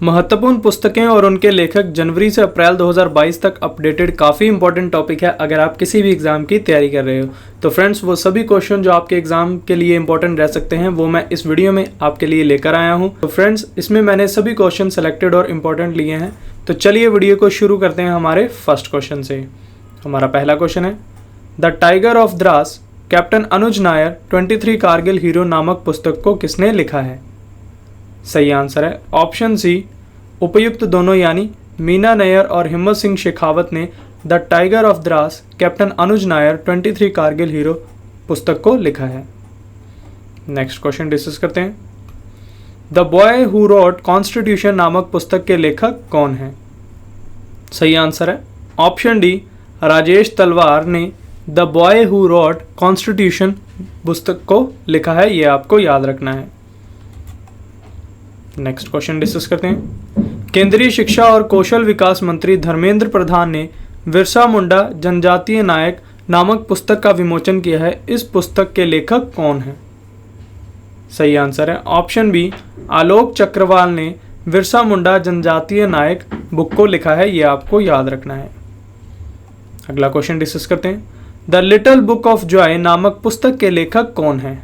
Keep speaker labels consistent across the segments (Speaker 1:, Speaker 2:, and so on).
Speaker 1: महत्वपूर्ण पुस्तकें और उनके लेखक जनवरी से अप्रैल 2022 तक अपडेटेड काफ़ी इंपॉर्टेंट टॉपिक है अगर आप किसी भी एग्ज़ाम की तैयारी कर रहे हो। तो फ्रेंड्स, वो सभी क्वेश्चन जो आपके एग्ज़ाम के लिए इंपॉर्टेंट रह सकते हैं वो मैं इस वीडियो में आपके लिए लेकर आया हूँ। तो फ्रेंड्स, इसमें मैंने सभी क्वेश्चन सेलेक्टेड और इम्पॉर्टेंट लिए हैं। तो चलिए वीडियो को शुरू करते हैं हमारे फर्स्ट क्वेश्चन से। हमारा पहला क्वेश्चन है, the tiger of Dras captain Anuj Nair 23 Kargil hero नामक पुस्तक को किसने लिखा है? सही आंसर है ऑप्शन सी, उपयुक्त दोनों यानी मीना नैयर और हिम्मत सिंह शेखावत ने the tiger of Dras captain Anuj Nair 23 Kargil hero पुस्तक को लिखा है। नेक्स्ट क्वेश्चन डिस्कस करते हैं। The boy who wrote constitution नामक पुस्तक के लेखक कौन है? सही आंसर है ऑप्शन डी, राजेश तलवार ने the boy who wrote constitution पुस्तक को लिखा है। ये आपको याद रखना है। नेक्स्ट क्वेश्चन डिस्कस करते हैं। केंद्रीय शिक्षा और कौशल विकास मंत्री धर्मेंद्र प्रधान ने बिरसा मुंडा जनजातीय नायक नामक पुस्तक का विमोचन किया है। इस पुस्तक के लेखक कौन हैं? सही आंसर है ऑप्शन बी, आलोक चक्रवाल ने बिरसा मुंडा जनजातीय नायक बुक को लिखा है। यह आपको याद रखना है। अगला क्वेश्चन डिस्कस करते हैं। The little book of Joy नामक पुस्तक के लेखक कौन हैं?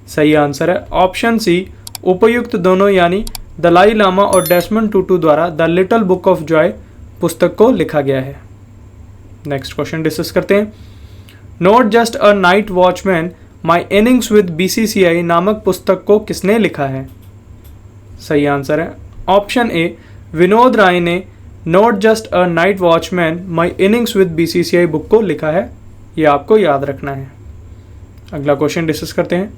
Speaker 1: सही आंसर है ऑप्शन सी, उपयुक्त दोनों यानी दलाई लामा और डेसमंड टूटू द्वारा the little book of Joy पुस्तक को लिखा गया है। नेक्स्ट क्वेश्चन डिस्कस करते हैं। Not just a night watchman my innings with BCCI नामक पुस्तक को किसने लिखा है? सही आंसर है ऑप्शन ए, विनोद राय ने not just a night watchman my innings with BCCI book को लिखा है। यह आपको याद रखना है। अगला क्वेश्चन डिस्कस करते हैं।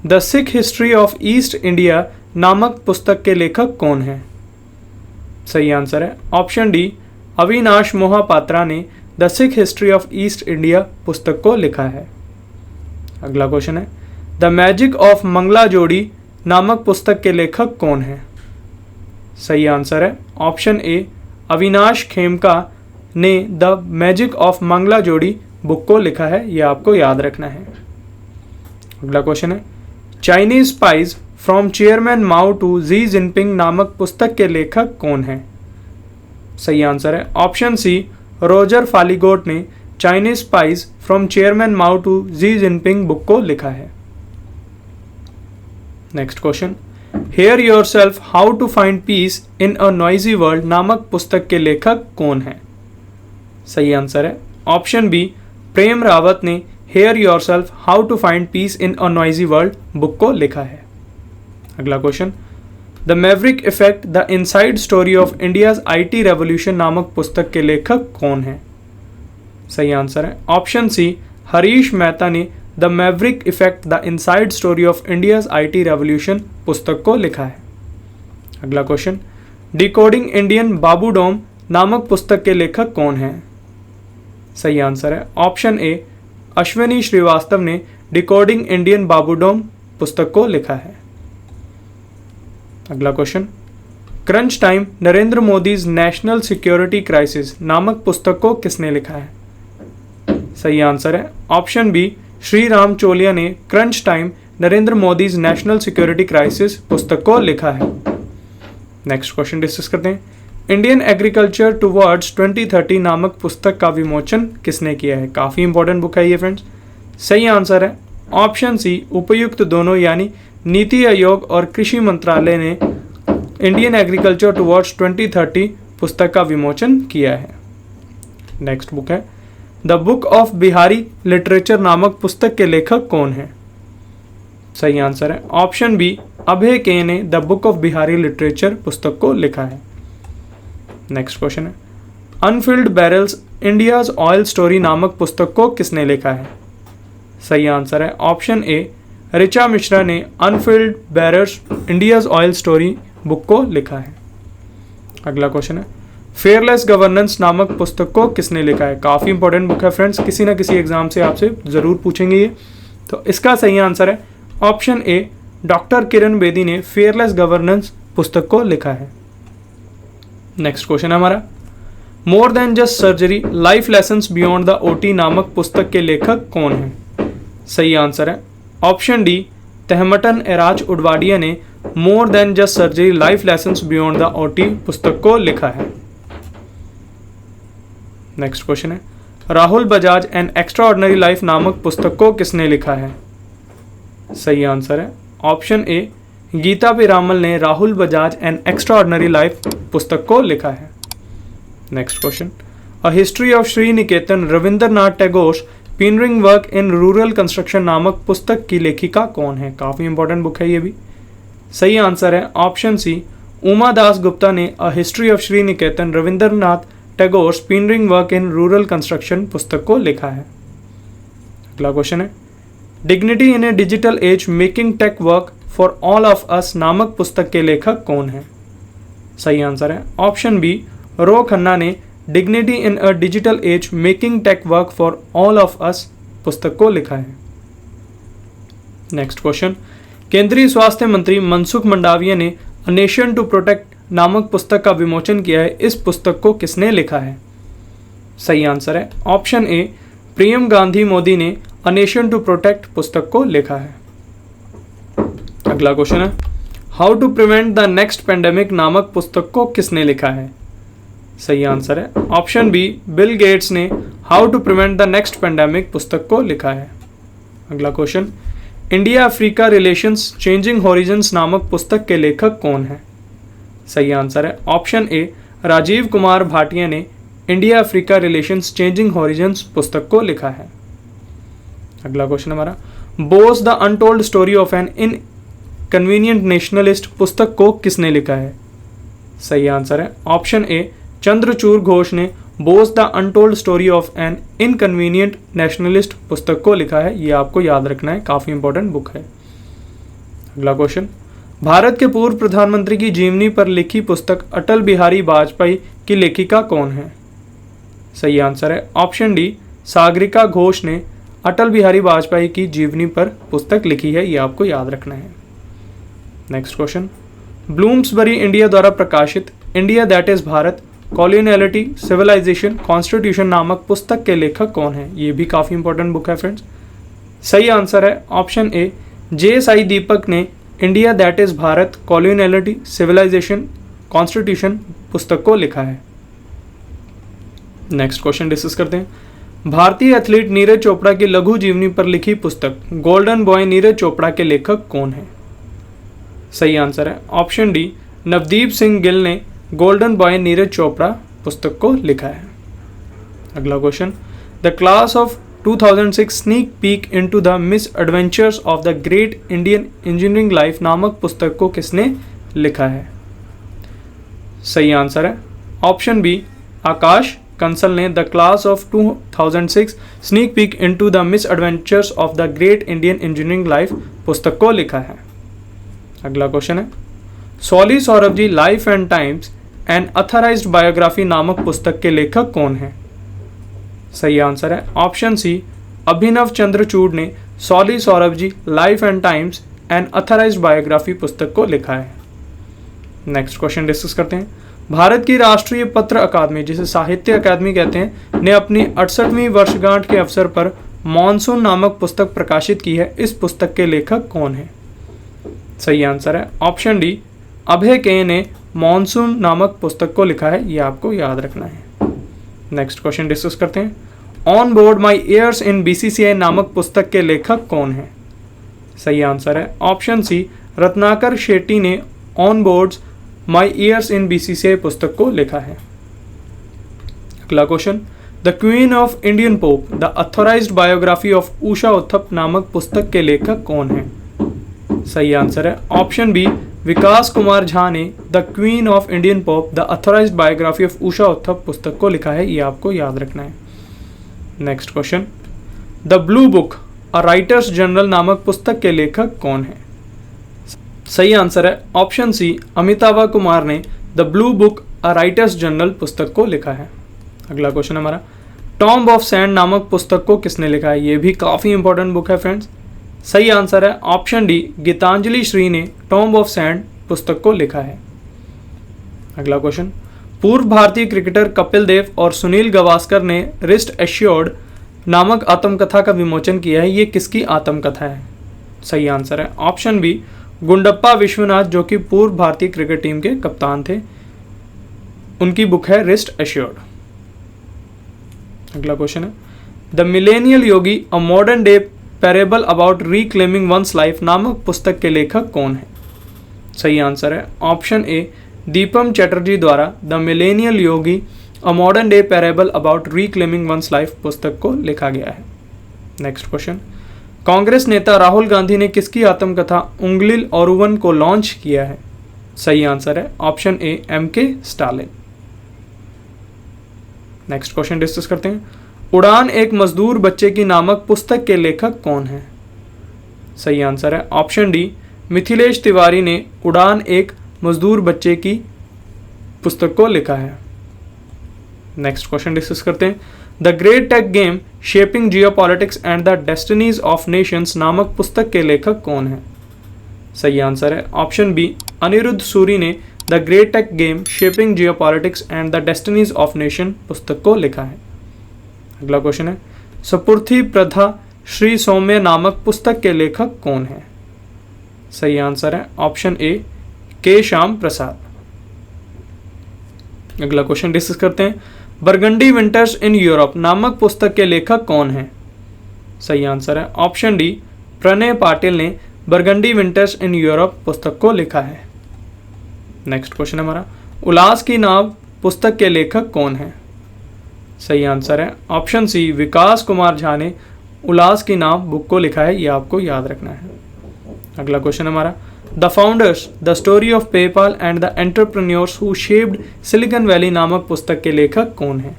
Speaker 1: The Sikh history of east India नामक पुस्तक के लेखक कौन हैं? सही आंसर है ऑप्शन डी, अविनाश मोहापात्रा ने the Sikh history of east India पुस्तक को लिखा है। अगला क्वेश्चन है, द मैजिक ऑफ मंगला जोड़ी नामक पुस्तक के लेखक कौन हैं? सही आंसर है ऑप्शन ए, अविनाश खेमका ने द मैजिक ऑफ मंगला जोड़ी बुक को लिखा है। यह आपको याद रखना है। अगला क्वेश्चन है, Chinese spies from chairman Mao to Xi Jinping नामक पुस्तक के लेखक कौन हैं? सही आंसर है ऑप्शन सी, रोजर फालीगोट ने Chinese spies from chairman Mao to Xi Jinping book को लिखा है। Next question, hear yourself how to find peace in a noisy world नामक पुस्तक के लेखक कौन हैं? सही आंसर है ऑप्शन बी, प्रेम रावत ने hear yourself how to find peace in a noisy world book को लिखा है। अगला question, the maverick effect the inside story of India's IT revolution नामक पुस्तक के लेखक कौन हैं? सही आंसर है ऑप्शन सी, हरीश मेहता ने the maverick effect the inside story of India's IT revolution पुस्तक को लिखा है। अगला क्वेश्चन, डिकोडिंग इंडियन बाबूडोम नामक पुस्तक के लेखक कौन हैं? सही आंसर है ऑप्शन ए, अश्विनी श्रीवास्तव ने डिकोडिंग इंडियन बाबूडोम पुस्तक को लिखा है। अगला question, crunch time Narendra Modi's national security crisis नामक पुस्तक को किसने लिखा है? सही आंसर है ऑप्शन बी, श्री राम चोलिया ने crunch time Narendra Modi's national security crisis पुस्तक को लिखा है। नेक्स्ट क्वेश्चन डिस्कस करते हैं। इंडियन एग्रीकल्चर टुवर्ड्स 2030 नामक पुस्तक का विमोचन किसने किया है? काफ़ी इंपॉर्टेंट बुक है ये फ्रेंड्स। सही आंसर है ऑप्शन सी, उपयुक्त दोनों यानी नीति आयोग और कृषि मंत्रालय ने इंडियन एग्रीकल्चर टुवर्ड्स 2030 पुस्तक का विमोचन किया है। नेक्स्ट बुक है, the book of Bihari literature नामक पुस्तक के लेखक कौन हैं? सही आंसर है ऑप्शन बी, अभय के ने the book of Bihari literature पुस्तक को लिखा है। नेक्स्ट क्वेश्चन है, unfilled barrels India's oil story नामक पुस्तक को किसने लिखा है? सही आंसर है ऑप्शन ए, ऋचा मिश्रा ने Anfield barrels India's oil story book को लिखा है। अगला क्वेश्चन है, फेयरलेस गवर्नेंस नामक पुस्तक को किसने लिखा है? काफ़ी इंपॉर्टेंट बुक है फ्रेंड्स, किसी ना किसी एग्जाम से आपसे ज़रूर पूछेंगे ये। तो इसका सही आंसर है ऑप्शन ए, डॉक्टर किरण बेदी ने फेयरलेस गवर्नेंस पुस्तक को लिखा है। नेक्स्ट क्वेश्चन है हमारा, मोर than just surgery life lessons beyond the OT नामक पुस्तक के लेखक कौन हैं? सही आंसर है ऑप्शन डी, तहमटन एराज उडवाडिया ने मोर than just surgery life lessons beyond the OT पुस्तक को लिखा है? नेक्स्ट क्वेश्चन है, Rahul Bajaj an extraordinary life नामक पुस्तक को किसने लिखा है? सही आंसर है ऑप्शन ए, गीता पीरामल ने Rahul Bajaj an extraordinary life पुस्तक को लिखा है। Next question, a history of Sriniketan Rabindranath Tagore pioneering work in rural construction नामक पुस्तक की लेखिका कौन है? काफी इंपॉर्टेंट बुक है ये भी। सही आंसर है ऑप्शन सी, उमा दास गुप्ता ने a history of Sriniketan Rabindranath Tagore pioneering work in rural construction पुस्तक को लिखा है। अगला क्वेश्चन है, dignity in a digital age making tech work for all of us नामक पुस्तक के लेखक कौन है? सही आंसर है ऑप्शन बी, रो खन्ना ने dignity in a digital age making tech work for all of us पुस्तक को लिखा है। नेक्स्ट क्वेश्चन, केंद्रीय स्वास्थ्य मंत्री मनसुख मंडाविया ने अ नेशन टू प्रोटेक्ट नामक पुस्तक का विमोचन किया है। इस पुस्तक को किसने लिखा है? सही आंसर है ऑप्शन ए, प्रियम गांधी मोदी ने अ नेशन टू प्रोटेक्ट पुस्तक को लिखा है। अगला क्वेश्चन है, how to prevent the next pandemic नामक पुस्तक को किसने लिखा है? सही आंसर है ऑप्शन बी, बिल गेट्स ने how to prevent the next pandemic पुस्तक को लिखा है। अगला question, India Africa relations changing horizons नामक पुस्तक के लेखक कौन है? सही आंसर है ऑप्शन ए, राजीव कुमार भाटिया ने India Africa relations changing horizons पुस्तक को लिखा है। अगला क्वेश्चन हमारा, Bose the untold story of an inconvenient nationalist पुस्तक को किसने लिखा है? सही आंसर है ऑप्शन ए, चंद्रचूड़ घोष ने Bose the untold story of an inconvenient nationalist पुस्तक को लिखा है। ये आपको याद रखना है, काफी इंपॉर्टेंट बुक है। अगला क्वेश्चन, भारत के पूर्व प्रधानमंत्री की जीवनी पर लिखी पुस्तक अटल बिहारी वाजपेयी की लेखिका कौन है? सही आंसर है ऑप्शन डी, सागरिका घोष ने अटल बिहारी वाजपेयी की जीवनी पर पुस्तक लिखी है। ये आपको याद रखना है। नेक्स्ट क्वेश्चन, ब्लूम्सबरी इंडिया द्वारा प्रकाशित India that is Bharat coloniality civilisation constitution नामक पुस्तक के लेखक कौन है? ये भी काफी इंपॉर्टेंट बुक है फ्रेंड्स। सही आंसर है option A, J Sai Deepak ने India that is Bharat coloniality civilisation constitution पुस्तक को लिखा है। नेक्स्ट क्वेश्चन डिस्कस करते हैं, भारतीय एथलीट नीरज चोपड़ा की लघु जीवनी पर लिखी पुस्तक गोल्डन बॉय नीरज चोपड़ा के लेखक कौन है? सही आंसर है ऑप्शन डी, नवदीप सिंह गिल ने गोल्डन बॉय नीरज चोपड़ा पुस्तक को लिखा है। अगला question, the class of 2006 sneak peek into the misadventures of the great Indian engineering life नामक पुस्तक को किसने लिखा है? सही आंसर है ऑप्शन बी, आकाश कंसल ने the class of 2006 sneak peek into the misadventures of the great Indian engineering life पुस्तक को लिखा है। अगला क्वेश्चन है, Soli Sorabjee life and times an authorised biography नामक पुस्तक के लेखक कौन है? सही आंसर है ऑप्शन सी, अभिनव चंद्रचूड़ ने Soli Sorabjee life and times an authorised biography पुस्तक को लिखा है। नेक्स्ट क्वेश्चन डिस्कस करते हैं, भारत की राष्ट्रीय पत्र अकादमी, जिसे साहित्य अकादमी कहते हैं, ने अपनी 68वीं वर्षगांठ के अवसर पर मॉनसून नामक पुस्तक प्रकाशित की है। इस पुस्तक के लेखक कौन है? सही आंसर है ऑप्शन डी, अभय के ने मॉनसून नामक पुस्तक को लिखा है। ये आपको याद रखना है। नेक्स्ट क्वेश्चन डिस्कस करते हैं, on board my years in BCCI नामक पुस्तक के लेखक कौन है? सही आंसर है ऑप्शन सी, रत्नाकर शेट्टी ने on board my years in BCCI पुस्तक को लिखा है। अगला question, the queen of Indian pop the authorised biography of Usha Uthup नामक पुस्तक के लेखक कौन है? सही आंसर है ऑप्शन बी, विकास कुमार झा ने the queen of Indian pop the authorised biography of Usha Uthup पुस्तक को लिखा है। ये आपको याद रखना है। Next question, the blue book a writer's journal नामक पुस्तक के लेखक कौन है? सही आंसर है ऑप्शन सी, अमिताभ कुमार ने the blue book a writer's journal पुस्तक को लिखा है। अगला क्वेश्चन हमारा, टॉम्ब ऑफ सैंड नामक पुस्तक को किसने लिखा है? ये भी काफ़ी इंपॉर्टेंट बुक है फ्रेंड्स। सही आंसर है ऑप्शन डी, गीतांजलि श्री ने टॉम्ब ऑफ सैंड पुस्तक को लिखा है। अगला क्वेश्चन, पूर्व भारतीय क्रिकेटर कपिल देव और सुनील गावस्कर ने रिस्ट एश्योर्ड नामक आत्मकथा का विमोचन किया है। ये किसकी आत्मकथा है? सही आंसर है ऑप्शन बी, गुंडप्पा विश्वनाथ जो कि पूर्व भारतीय क्रिकेट टीम के कप्तान थे, उनकी बुक है रेस्ट एश्योर्ड। अगला क्वेश्चन है the millennial yogi a modern day parable about reclaiming one's life नामक पुस्तक के लेखक कौन है? सही आंसर है ऑप्शन ए दीपम चटर्जी द्वारा the millennial yogi a modern day parable about reclaiming one's life पुस्तक को लिखा गया है। नेक्स्ट क्वेश्चन, कांग्रेस नेता राहुल गांधी ने किसकी आत्मकथा उंगलिल ओरुवन को लॉन्च किया है? सही आंसर है ऑप्शन ए MK. Stalin. Next question discuss करते हैं, उड़ान एक मजदूर बच्चे की नामक पुस्तक के लेखक कौन है? सही आंसर है ऑप्शन डी मिथिलेश तिवारी ने उड़ान एक मजदूर बच्चे की पुस्तक को लिखा है। नेक्स्ट क्वेश्चन डिस्कस करते हैं, the great tech game shaping geopolitics and the destinies of nations नामक पुस्तक के लेखक कौन है? सही आंसर है ऑप्शन बी अनिरुद्ध सूरी ने the great tech game shaping geopolitics and the destinies of nation पुस्तक को लिखा है। अगला क्वेश्चन है, सपुर्थी प्रथा श्री सौम्य नामक पुस्तक के लेखक कौन है? सही आंसर है ऑप्शन ए के श्याम प्रसाद। अगला क्वेश्चन डिस्कस करते हैं, बरगंडी विंटर्स इन यूरोप नामक पुस्तक के लेखक कौन है? सही आंसर है ऑप्शन डी प्रणय पाटिल ने बरगंडी विंटर्स इन यूरोप पुस्तक को लिखा है। नेक्स्ट क्वेश्चन हमारा, उल्लास की नाव पुस्तक के लेखक कौन है? सही आंसर है ऑप्शन सी विकास कुमार झा ने उल्लास की नाव बुक को लिखा है, यह आपको याद रखना है। अगला क्वेश्चन हमारा, the founders the story of PayPal and the entrepreneurs who shaped Silicon valley नामक पुस्तक के लेखक कौन है?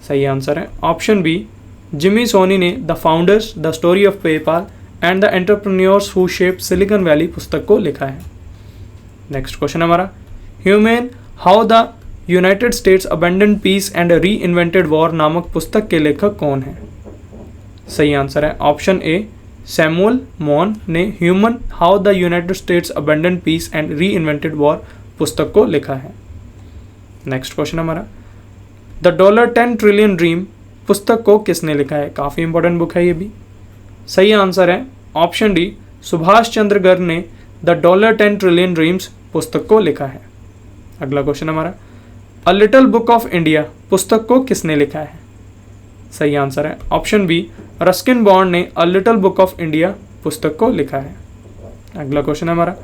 Speaker 1: सही आंसर है ऑप्शन बी जिमी सोनी ने the founders the story of PayPal and the entrepreneurs who shaped Silicon Valley पुस्तक को लिखा है। नेक्स्ट क्वेश्चन हमारा, humane how the United States abandon peace and reinvented war नामक पुस्तक के लेखक कौन है? सही आंसर है ऑप्शन ए सैमुअल मॉन ने humane how the United States abandon peace and reinvented war पुस्तक को लिखा है। नेक्स्ट क्वेश्चन हमारा, द $10 ट्रिलियन ड्रीम पुस्तक को किसने लिखा है? काफ़ी इंपॉर्टेंट बुक है ये भी। सही आंसर है ऑप्शन डी सुभाष चंद्र गर्ग ने द $10 ट्रिलियन ड्रीम्स पुस्तक को लिखा है। अगला क्वेश्चन हमारा, अ लिटिल बुक ऑफ इंडिया पुस्तक को किसने लिखा है? सही आंसर है ऑप्शन बी रस्किन बॉन्ड ने अ लिटिल बुक ऑफ इंडिया पुस्तक को लिखा है। अगला क्वेश्चन हमारा,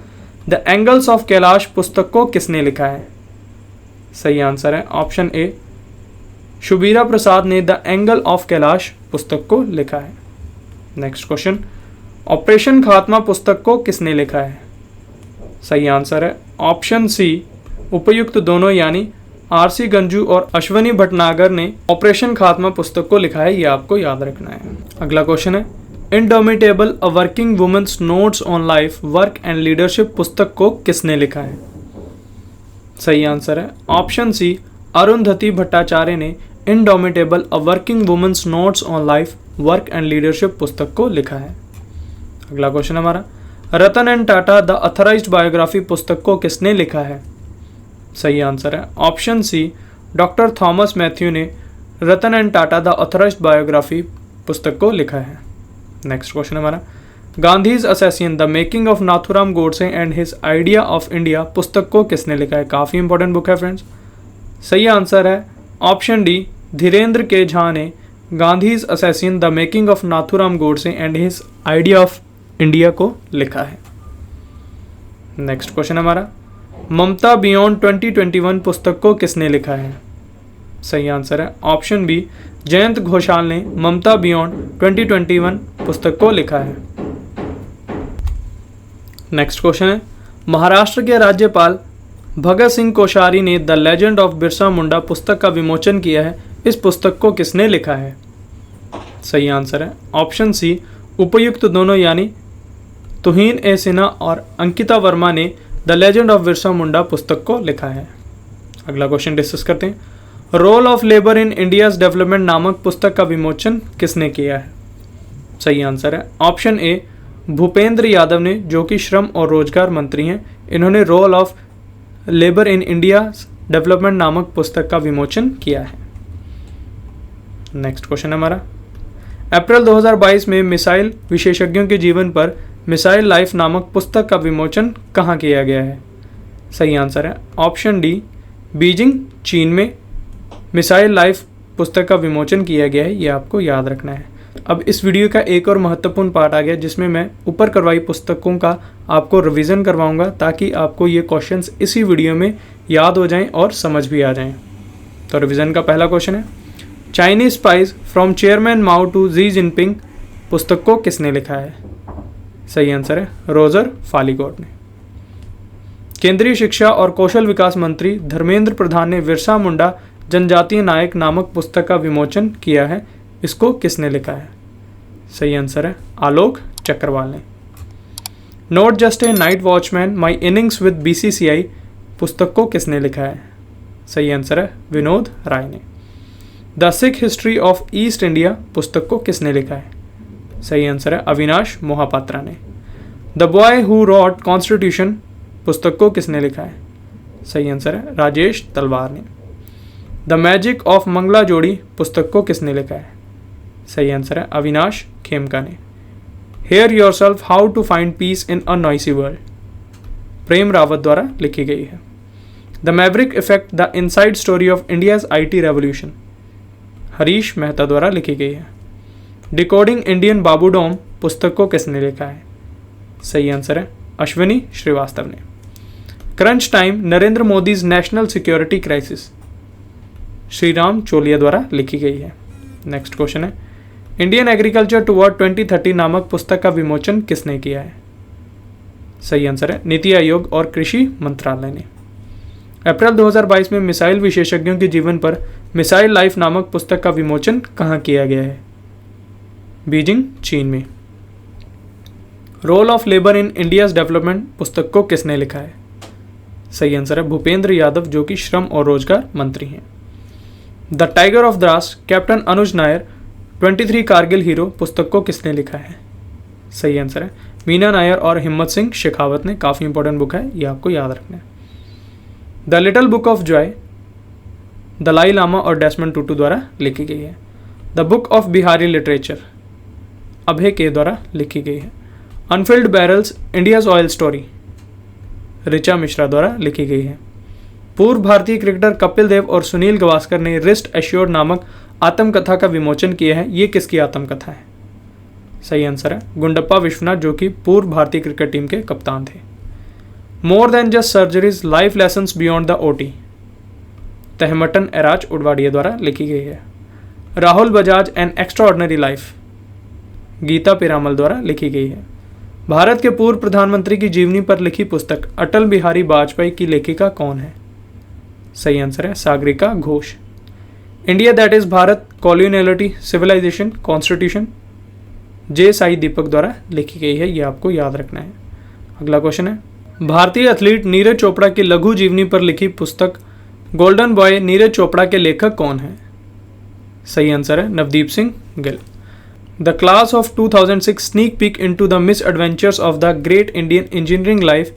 Speaker 1: द एंगल्स ऑफ कैलाश पुस्तक को किसने लिखा है? सही आंसर है ऑप्शन ए शुबीरा प्रसाद ने द एंगल ऑफ कैलाश पुस्तक को लिखा है। नेक्स्ट क्वेश्चन, ऑपरेशन खात्मा पुस्तक को किसने लिखा है? सही आंसर है ऑप्शन सी उपयुक्त दोनों यानी आरसी गंजू और अश्वनी भटनागर ने ऑपरेशन खात्मा पुस्तक को लिखा है, यह आपको याद रखना है। अगला क्वेश्चन है, indomitable a working women's notes on life work and leadership पुस्तक को किसने लिखा है? सही आंसर है ऑप्शन सी अरुंधति भट्टाचार्य ने indomitable a working women's notes on life work and leadership पुस्तक को लिखा है। अगला क्वेश्चन हमारा, Ratan and Tata the authorised biography पुस्तक को किसने लिखा है? सही आंसर है option C doctor Thomas Mathew ने Ratan and Tata the authorised biography पुस्तक को लिखा है। नेक्स्ट क्वेश्चन हमारा, Gandhi's assassin the making of Nathuram Godse and his idea of India पुस्तक को किसने लिखा है? काफ़ी इंपॉर्टेंट बुक है फ्रेंड्स। सही आंसर है option D Dhirendra K Jha ने Gandhi's assassin the making of Nathuram Godse and his idea of India को लिखा है। नेक्स्ट क्वेश्चन हमारा, ममता बियॉन्ड 2021 पुस्तक को किसने लिखा है? सही आंसर है ऑप्शन बी जयंत घोषाल ने ममता बियॉन्ड 2021 पुस्तक को लिखा है। नेक्स्ट क्वेश्चन है, महाराष्ट्र के राज्यपाल भगत सिंह कोश्यारी ने the legend of Birsa Munda पुस्तक का विमोचन किया है, इस पुस्तक को किसने लिखा है? सही आंसर है ऑप्शन सी उपयुक्त दोनों यानी तुहीन ए सिन्हा और अंकिता वर्मा ने the legend of Birsa Munda पुस्तक को लिखा है। अगला क्वेश्चन डिस्कस करते हैं, role of labour in India's development नामक पुस्तक का विमोचन किसने किया है? सही आंसर है ऑप्शन ए भूपेंद्र यादव ने, जो कि श्रम और रोजगार मंत्री हैं। इन्होंने role of labour in India development नामक पुस्तक का विमोचन किया है। नेक्स्ट क्वेश्चन हमारा, अप्रैल 2022 में मिसाइल विशेषज्ञों के जीवन पर मिसाइल लाइफ नामक पुस्तक का विमोचन कहाँ किया गया है? सही आंसर है ऑप्शन डी, बीजिंग, चीन में मिसाइल लाइफ पुस्तक का विमोचन किया गया है, ये आपको याद रखना है। अब इस वीडियो का एक और महत्वपूर्ण पार्ट आ गया जिसमें मैं ऊपर करवाई पुस्तकों का आपको रिवीजन करवाऊंगा ताकि आपको ये क्वेश्चंस इसी वीडियो में याद हो जाएं और समझ भी आ जाएं। तो रिवीजन का पहला क्वेश्चन है, Chinese spice from chairman Mao to Xi Jinping पुस्तक को किसने लिखा है? सही आंसर है रोजर फालीगॉट ने। केंद्रीय शिक्षा और कौशल विकास मंत्री धर्मेंद्र प्रधान ने बिरसा मुंडा जनजातीय नायक नामक पुस्तक का विमोचन किया है, इसको किसने लिखा है? सही आंसर है आलोक चक्रवाल ने। Not just a night watchman my innings with BCCI पुस्तक को किसने लिखा है? सही आंसर है विनोद राय ने। The Sikh history of east India पुस्तक को किसने लिखा है? सही आंसर है अविनाश मोहापात्रा ने। The boy who rot constitution पुस्तक को किसने लिखा है? सही आंसर है राजेश तलवार ने। द मैजिक ऑफ मंगला जोड़ी पुस्तक को किसने लिखा है? सही आंसर है अविनाश खेमका ने। Hear yourself how to find peace in a noisy world Prem Rawat द्वारा लिखी गई है। The maverick effect the inside story of India's IT revolution Harish Mehta द्वारा लिखी गई है। डिकोडिंग इंडियन बाबूडोम पुस्तक को किसने लिखा है? सही आंसर है अश्विनी श्रीवास्तव ने। Crunch time Narendra Modi's national security crisis Shriram चोलिया द्वारा लिखी गई है। नेक्स्ट क्वेश्चन है, इंडियन एग्रीकल्चर टुवर्ड 2030 नामक पुस्तक का विमोचन किसने किया है? सही आंसर है नीति आयोग और कृषि मंत्रालय ने। अप्रैल 2022 में मिसाइल विशेषज्ञों के जीवन पर मिसाइल लाइफ नामक पुस्तक का विमोचन कहाँ किया गया है? बीजिंग, चीन में। Role of labour in India's development पुस्तक को किसने लिखा है? सही आंसर है भूपेंद्र यादव जो कि श्रम और रोजगार मंत्री हैं। The tiger of Dras captain Anuj Nair 23 Kargil hero पुस्तक को किसने लिखा है? सही आंसर है मीना नायर और हिम्मत सिंह शेखावत ने। काफ़ी इंपॉर्टेंट बुक है, ये आपको याद रखना है। The little book of joy Dalai Lama और डेसमंड टूटू द्वारा लिखी गई है। The book of Bihari literature Abhay K द्वारा लिखी गई है। Unfilled barrels India's oil story Richa Mishra द्वारा लिखी गई है। पूर्व भारतीय क्रिकेटर कपिल देव और सुनील गावस्कर ने रिस्ट एश्योर्ड नामक आत्मकथा का विमोचन किया है, ये किसकी आत्मकथा है? सही आंसर है गुंडप्पा विश्वनाथ जो कि पूर्व भारतीय क्रिकेट टीम के कप्तान थे। More than just surgeries life lessons beyond the OT Tehemton Erach Udwadia द्वारा लिखी गई है। Rahul Bajaj an extraordinary life Gita Piramal द्वारा लिखी गई है। भारत के पूर्व प्रधानमंत्री की जीवनी पर लिखी पुस्तक अटल बिहारी वाजपेयी की लेखिका कौन है? सही आंसर है Sagarika Ghosh. India that is Bharat coloniality civilisation constitution J Sai Deepak द्वारा लिखी गई है, ये आपको याद रखना है। अगला क्वेश्चन है, भारतीय एथलीट नीरज चोपड़ा की लघु जीवनी पर लिखी पुस्तक गोल्डन बॉय नीरज चोपड़ा के लेखक कौन है? सही आंसर है Navdeep Singh Gill. The class of 2006 sneak peek into the misadventures of the great Indian engineering life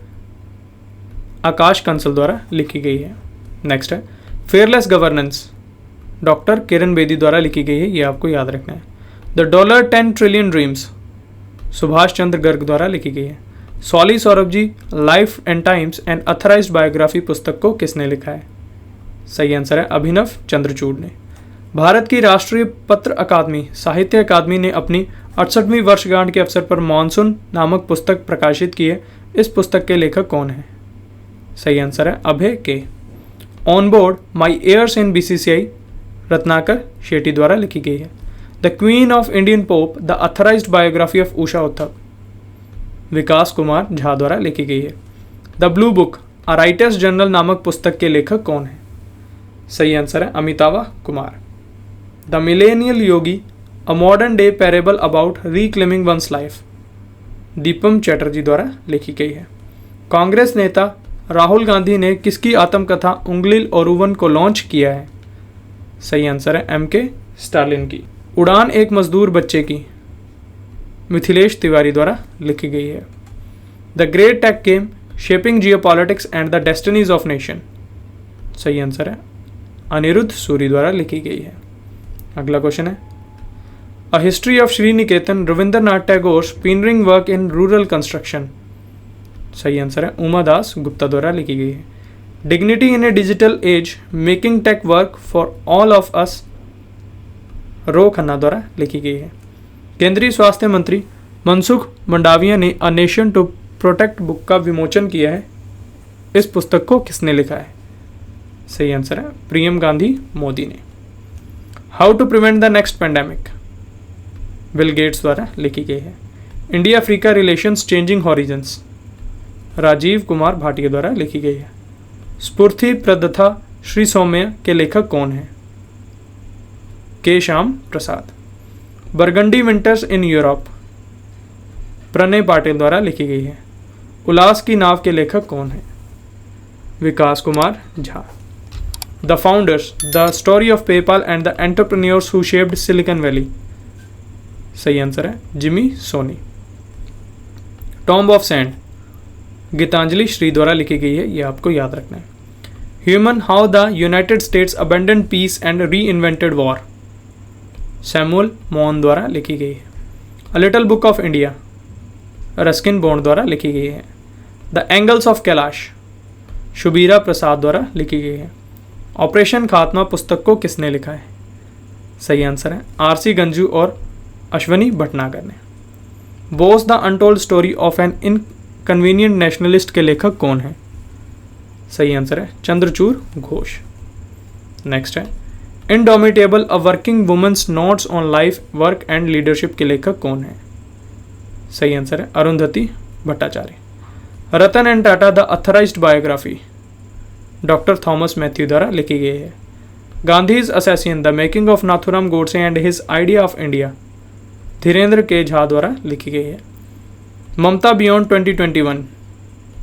Speaker 1: Akash Kansal द्वारा लिखी गई है। नेक्स्ट है fearless governance doctor Kiran Bedi द्वारा लिखी गई है, ये आपको याद रखना है। The $10 trillion dreams Subhash Chandra Garg द्वारा लिखी गई है। Soli Sorabjee life and times and authorised biography पुस्तक को किसने लिखा है? सही आंसर है अभिनव चंद्रचूड़ ने। भारत की राष्ट्रीय पत्र अकादमी साहित्य अकादमी ने अपनी 68वीं वर्षगांठ के अवसर पर मानसून नामक पुस्तक प्रकाशित की है, इस पुस्तक के लेखक कौन है? सही आंसर है Abhay K. On board my years in BCCI Ratnakar Shetty द्वारा लिखी गई है। The queen of Indian pop the authorised biography of Usha Uthup Vikas Kumar Jha द्वारा लिखी गई है। The blue book a writer's journal नामक पुस्तक के लेखक कौन है? सही आंसर है Amitava Kumar. The millennial yogi a modern day parable about reclaiming one's life Deepam Chatterjee द्वारा लिखी गई है। कांग्रेस नेता राहुल गांधी ने किसकी आत्मकथा उंगलिल ओरुवन को लॉन्च किया है? सही आंसर है MK स्टालिन की। उड़ान एक मजदूर बच्चे की मिथिलेश तिवारी द्वारा लिखी गई है। The great tech game shaping geopolitics and the destinies of nation सही आंसर है अनिरुद्ध सूरी द्वारा लिखी गई है। अगला क्वेश्चन है, a history of Sriniketan Rabindranath Tagore pioneering work in rural construction. सही आंसर है उमा दास गुप्ता द्वारा लिखी गई है। Dignity in a digital age making tech work for all of us, Ro Khanna द्वारा लिखी गई है। केंद्रीय स्वास्थ्य मंत्री मनसुख मंडाविया ने a nation to protect book का विमोचन किया है। इस पुस्तक को किसने लिखा है? सही आंसर है प्रियम गांधी मोदी ने। How to prevent the next pandemic, Bill Gates द्वारा लिखी गई है। India Africa relations changing horizons, Rajiv Kumar Bhatia द्वारा लिखी गई है। स्फूर्ति प्रदथा श्री सौम्य के लेखक कौन है? K Shyam Prasad. Burgundy winters in Europe, Pranay Patil द्वारा लिखी गई है। उल्लास की नाव के लेखक कौन है? Vikas Kumar Jha. The founders, the story of PayPal and the entrepreneurs who shaped Silicon Valley. सही आंसर है Jimmy Soni. Tomb of sand, Geetanjali Shree द्वारा लिखी गई है, ये आपको याद रखना है। Human how the United States abandon peace and reinvented war, Samuel Moyn द्वारा लिखी गई है। A little book of India, Ruskin Bond द्वारा लिखी गई है। द एंगल्स ऑफ कैलाश, शुबीरा प्रसाद द्वारा लिखी गई है। ऑपरेशन खात्मा पुस्तक को किसने लिखा है? सही आंसर है आरसी गंजू और अश्वनी भटनागर ने। Bose the untold story of an inconvenient nationalist के लेखक कौन है? सही आंसर है चंद्रचूड़ घोष। नेक्स्ट है indomitable a working women's notes on life work and leadership के लेखक कौन है? सही आंसर है Arundhati Bhattacharya. Ratan and Tata the authorised biography, doctor Thomas Mathew द्वारा लिखी गई है। Gandhi's assassin the making of Nathuram Godse and his idea of India, Dhirendra K Jha द्वारा लिखी गई है। ममता बियॉन्ड 2021,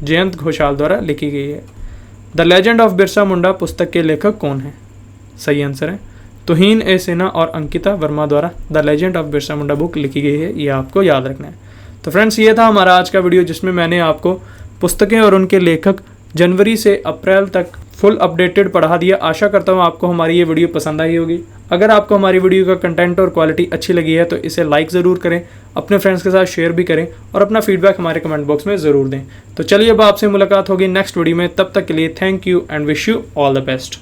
Speaker 1: जयंत घोषाल द्वारा लिखी गई है। The legend of Birsa Munda पुस्तक के लेखक कौन है? सही आंसर है तुहीन ए सिन्हा और अंकिता वर्मा द्वारा the legend of Birsa Munda book लिखी गई है, ये आपको याद रखना है। तो फ्रेंड्स ये था हमारा आज का वीडियो जिसमें मैंने आपको पुस्तकें और उनके लेखक जनवरी से अप्रैल तक फुल अपडेटेड पढ़ा दिया। आशा करता हूँ आपको हमारी ये वीडियो पसंद आई होगी। अगर आपको हमारी वीडियो का कंटेंट और क्वालिटी अच्छी लगी है तो इसे लाइक ज़रूर करें, अपने फ्रेंड्स के साथ शेयर भी करें और अपना फीडबैक हमारे कमेंट बॉक्स में ज़रूर दें। तो चलिए अब आपसे मुलाकात होगी नेक्स्ट वीडियो में, तब तक के लिए thank you and wish you all the best.